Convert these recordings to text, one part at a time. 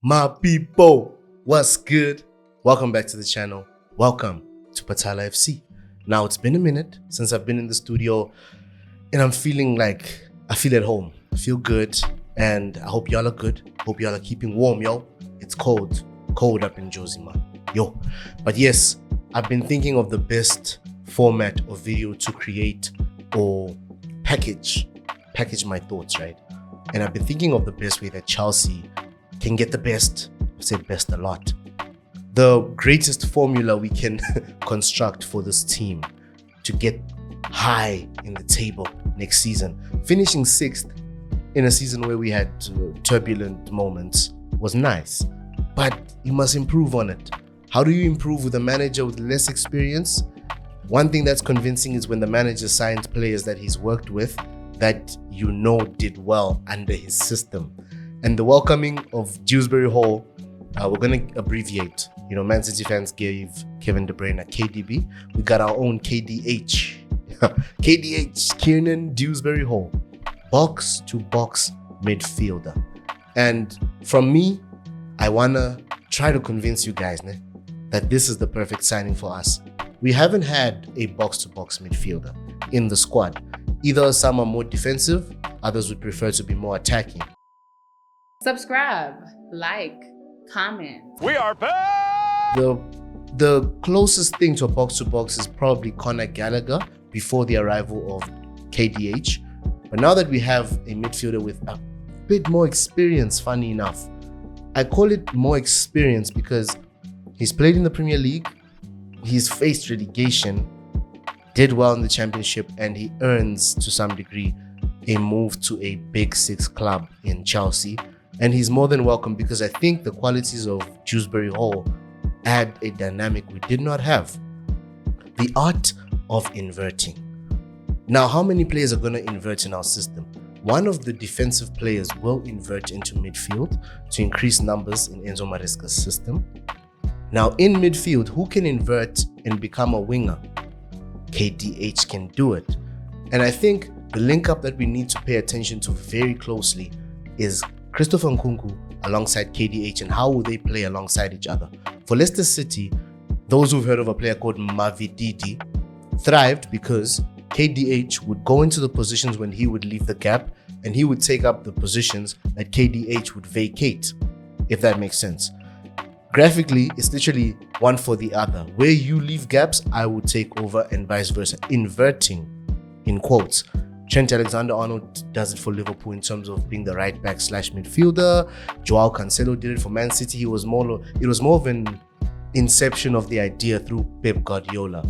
My people, what's good? Welcome back to the channel. Welcome to Patala FC. Now, it's been a minute since I've been in the studio and I'm feeling like I feel at home. I feel good and I hope y'all are good. Hope y'all are keeping warm, yo. It's cold up in Josima, yo. But yes, I've been thinking of the best format of video to create or package my thoughts, right? And I've been thinking of the best way that Chelsea can get the best. I say best a lot. The greatest formula we can construct for this team to get high in the table next season. Finishing 6th in a season where we had turbulent moments was nice, but you must improve on it. How do you improve with a manager with less experience? One thing that's convincing is when the manager signs players that he's worked with that you know did well under his system. And the welcoming of Dewsbury-Hall, we're going to abbreviate. You know, Man City fans gave Kevin De Bruyne a KDB. We got our own KDH. KDH, Kiernan Dewsbury-Hall. Box-to-box midfielder. And from me, I want to try to convince you guys that this is the perfect signing for us. We haven't had a box-to-box midfielder in the squad. Either some are more defensive, others would prefer to be more attacking. Subscribe, like, comment. We are back! The closest thing to a box-to-box is probably Conor Gallagher before the arrival of KDH. But now that we have a midfielder with a bit more experience, funny enough, I call it more experience because he's played in the Premier League, he's faced relegation, did well in the Championship, and he earns, to some degree, a move to a Big Six club in Chelsea. And he's more than welcome because I think the qualities of Dewsbury-Hall add a dynamic we did not have. The art of inverting. Now, how many players are going to invert in our system? One of the defensive players will invert into midfield to increase numbers in Enzo Maresca's system. Now, in midfield, who can invert and become a winger? KDH can do it. And I think the link up that we need to pay attention to very closely is Christopher Nkunku alongside KDH and how will they play alongside each other. For Leicester City, those who've heard of a player called Mavididi thrived because KDH would go into the positions when he would leave the gap and he would take up the positions that KDH would vacate, if that makes sense. Graphically, it's literally one for the other. Where you leave gaps, I would take over and vice versa. Inverting, in quotes. Trent Alexander-Arnold does it for Liverpool in terms of being the right back / midfielder. Joao Cancelo did it for Man City. It was more of an inception of the idea through Pep Guardiola.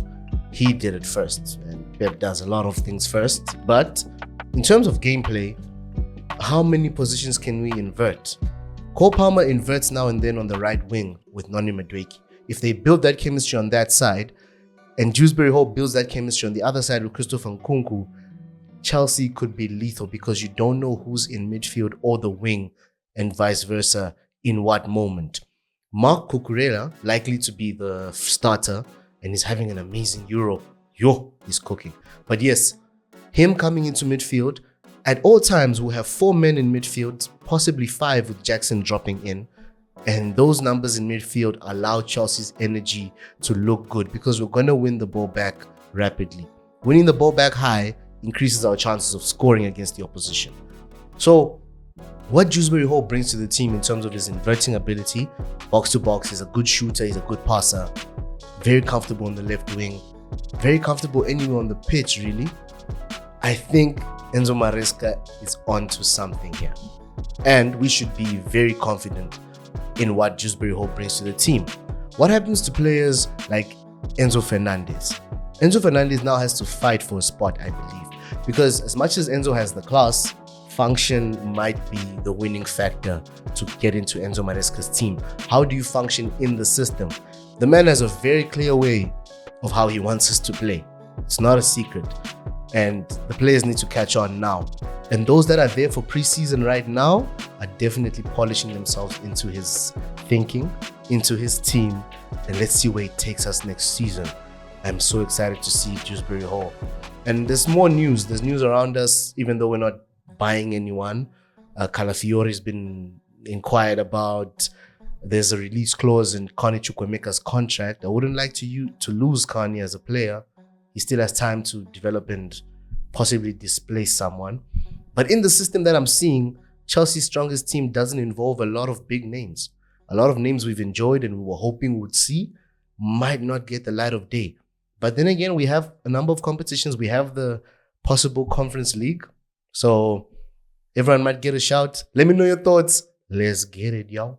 He did it first, and Pep does a lot of things first. But in terms of gameplay, how many positions can we invert? Cole Palmer inverts now and then on the right wing with Noni Madueke. If they build that chemistry on that side, and Dewsbury-Hall builds that chemistry on the other side with Christopher Nkunku, Chelsea could be lethal because you don't know who's in midfield or the wing and vice versa in what moment. Marc Cucurella, likely to be the starter, and he's having an amazing Euro. Yo, he's cooking. But yes, him coming into midfield, at all times we'll have 4 men in midfield, possibly 5 with Jackson dropping in. And those numbers in midfield allow Chelsea's energy to look good because we're going to win the ball back rapidly. Winning the ball back high increases our chances of scoring against the opposition. So what Dewsbury-Hall brings to the team in terms of his inverting ability, box to box, he's a good shooter, he's a good passer, very comfortable on the left wing, very comfortable anywhere on the pitch really. I think Enzo Maresca is onto something here. And we should be very confident in what Dewsbury-Hall brings to the team. What happens to players like Enzo Fernandez? Enzo Fernandez now has to fight for a spot, I believe. Because as much as Enzo has the class, function might be the winning factor to get into Enzo Maresca's team. How do you function in the system? The man has a very clear way of how he wants us to play. It's not a secret. And the players need to catch on now. And those that are there for preseason right now are definitely polishing themselves into his thinking, into his team. And let's see where it takes us next season. I'm so excited to see Dewsbury-Hall. And there's more news. There's news around us, even though we're not buying anyone. Calafiore's been inquired about there's a release clause in Kani Chukwemeka's contract. I wouldn't like to lose Kani as a player. He still has time to develop and possibly displace someone. But in the system that I'm seeing, Chelsea's strongest team doesn't involve a lot of big names. A lot of names we've enjoyed and we were hoping we would see might not get the light of day. But then again, we have a number of competitions. We have the possible Conference League. So everyone might get a shout. Let me know your thoughts. Let's get it, y'all.